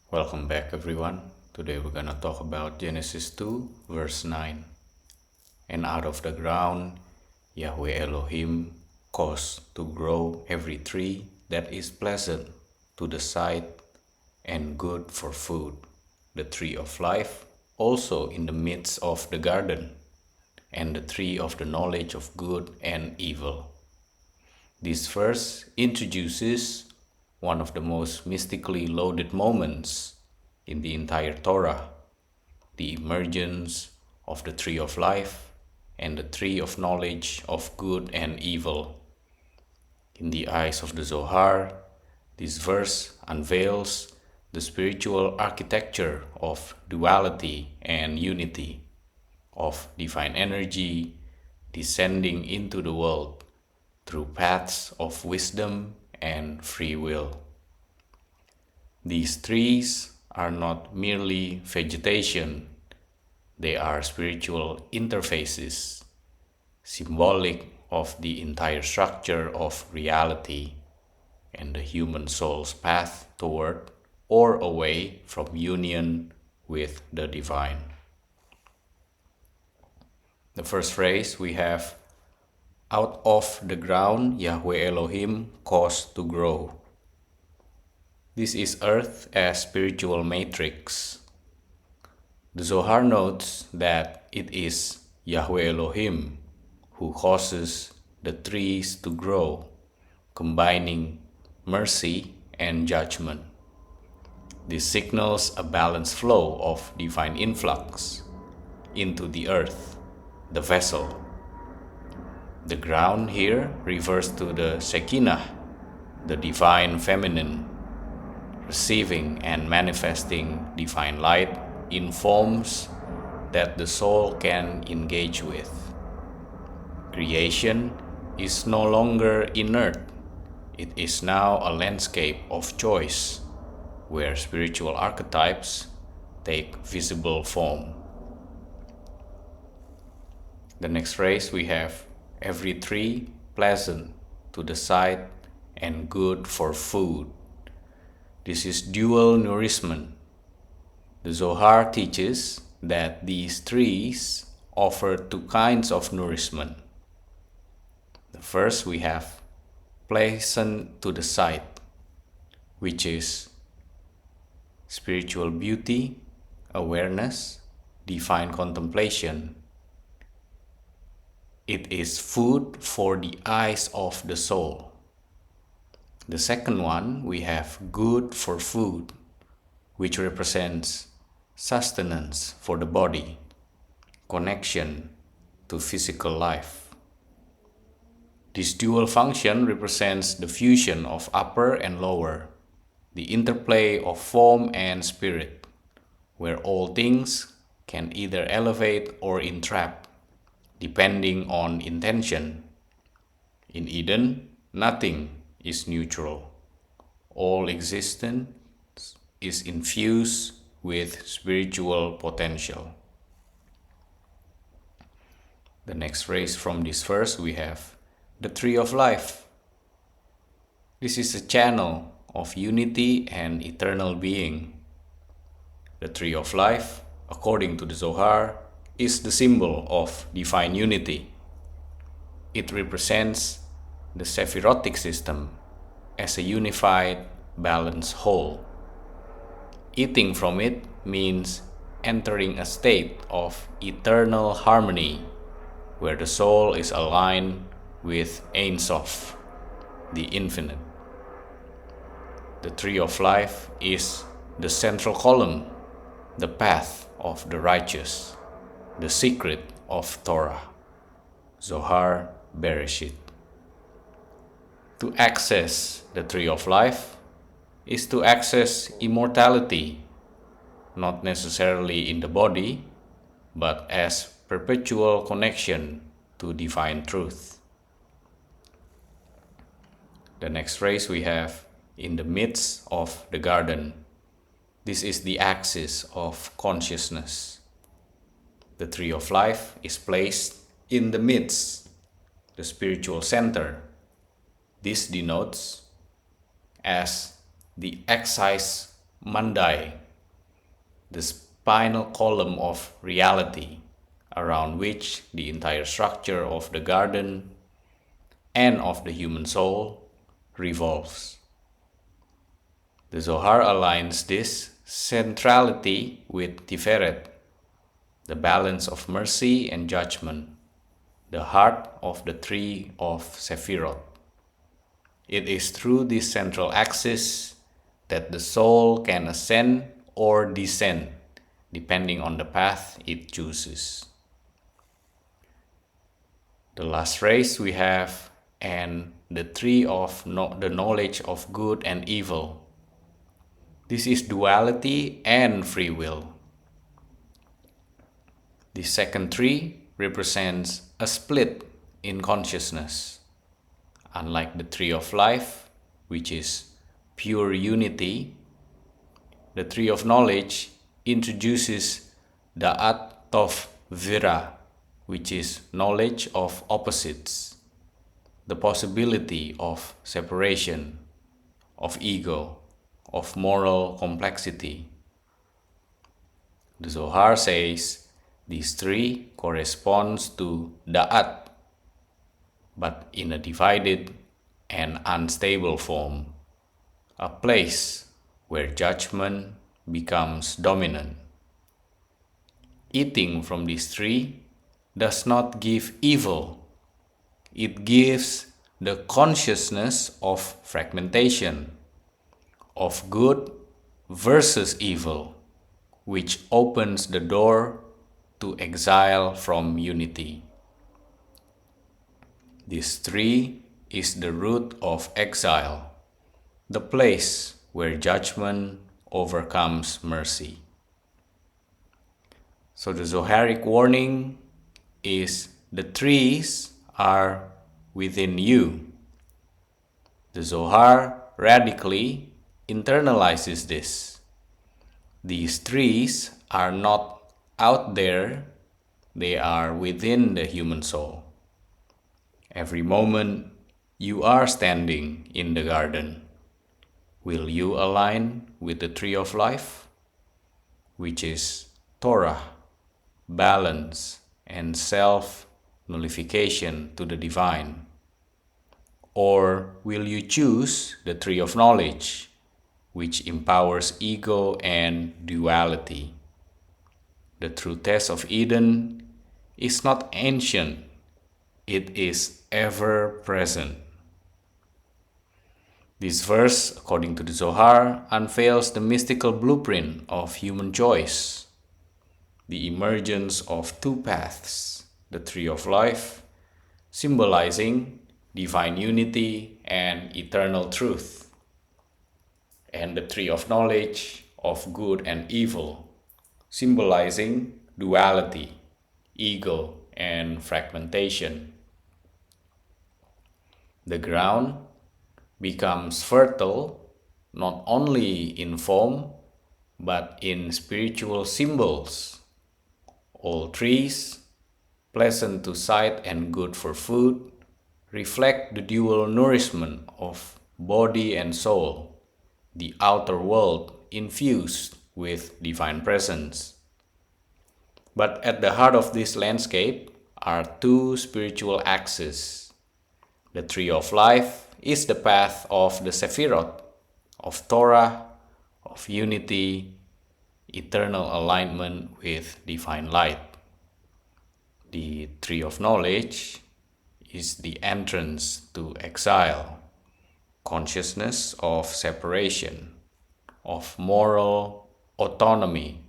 Welcome back, everyone. Today we're gonna talk about Genesis 2 verse 9. And out of the ground Yahweh Elohim caused to grow every tree that is pleasant to the sight and good for food, the tree of life also in the midst of the garden, and the tree of the knowledge of good and evil. This verse introduces one of the most mystically loaded moments in the entire Torah, the emergence of the tree of life and the tree of knowledge of good and evil. In the eyes of the Zohar, this verse unveils the spiritual architecture of duality and unity, of divine energy descending into the world through paths of wisdom and free will. These trees are not merely vegetation, they are spiritual interfaces, symbolic of the entire structure of reality and the human soul's path toward or away from union with the divine. The first phrase we have, out of the ground Yahweh Elohim caused to grow. This is earth as spiritual matrix. The Zohar notes that it is Yahweh Elohim who causes the trees to grow, combining mercy and judgment. This signals a balanced flow of divine influx into the earth, the vessel. The ground here refers to the Shekinah, the divine feminine, receiving and manifesting divine light in forms that the soul can engage with. Creation is no longer inert, it is now a landscape of choice, where spiritual archetypes take visible form. The next phrase we have, every tree pleasant to the sight and good for food. This is dual nourishment. The Zohar teaches that these trees offer two kinds of nourishment. The first we have pleasant to the sight, which is spiritual beauty, awareness, divine contemplation. It is food for the eyes of the soul. The second one, we have good for food, which represents sustenance for the body, connection to physical life. This dual function represents the fusion of upper and lower, the interplay of form and spirit, where all things can either elevate or entrap, depending on intention. In Eden, nothing is neutral. All existence is infused with spiritual potential. The next phrase from this verse we have, the tree of life. This is a channel of unity and eternal being. The tree of life, according to the Zohar, is the symbol of divine unity. It represents the Sephirotic system as a unified, balanced whole. Eating from it means entering a state of eternal harmony, where the soul is aligned with Ein Sof, the infinite. The tree of life is the central column, the path of the righteous, the secret of Torah, Zohar Bereshit. To access the tree of life is to access immortality, not necessarily in the body, but as perpetual connection to divine truth. The next phrase we have, in the midst of the garden. This is the axis of consciousness. The tree of life is placed in the midst, the spiritual center. This denotes as the excise mandai, the spinal column of reality, around which the entire structure of the garden and of the human soul revolves. The Zohar aligns this centrality with Tiferet, the balance of mercy and judgment, the heart of the tree of Sephirot. It is through this central axis that the soul can ascend or descend, depending on the path it chooses. The last phrase we have, and the tree of the knowledge of good and evil. This is duality and free will. The second tree represents a split in consciousness. Unlike the tree of life, which is pure unity, the tree of knowledge introduces Da'at Tov Vira, which is knowledge of opposites, the possibility of separation, of ego, of moral complexity. The Zohar says these three corresponds to Da'at, but in a divided and unstable form, a place where judgment becomes dominant. Eating from this tree does not give evil. It gives the consciousness of fragmentation, of good versus evil, which opens the door to exile from unity. This tree is the root of exile, the place where judgment overcomes mercy. So the Zoharic warning is the trees are within you. The Zohar radically internalizes this. These trees are not out there, they are within the human soul. Every moment you are standing in the garden. Will you align with the tree of life, which is Torah, balance, and self-nullification to the divine? Or will you choose the tree of knowledge, which empowers ego and duality? The true test of Eden is not ancient, it is ever present. This verse, according to the Zohar, unveils the mystical blueprint of human choice, the emergence of two paths, the tree of life, symbolizing divine unity and eternal truth, and the tree of knowledge of good and evil, symbolizing duality, ego, and fragmentation. The ground becomes fertile not only in form but in spiritual symbols. All trees, pleasant to sight and good for food, reflect the dual nourishment of body and soul, the outer world infused with divine presence. But at the heart of this landscape are two spiritual axes. The tree of life is the path of the Sephirot, of Torah, of unity, eternal alignment with divine light. The tree of knowledge is the entrance to exile, consciousness of separation, of moral autonomy,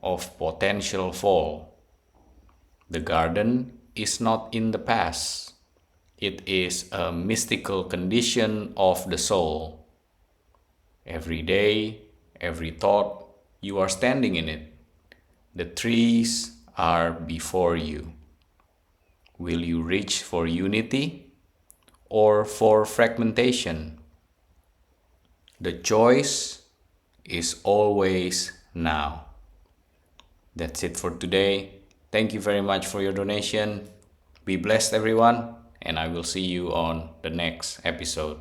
of potential fall. The garden is not in the past. It is a mystical condition of the soul. Every day, every thought, you are standing in it. The trees are before you. Will you reach for unity or for fragmentation? The choice is always now. That's it for today. Thank you very much for your donation. Be blessed, everyone, and I will see you on the next episode.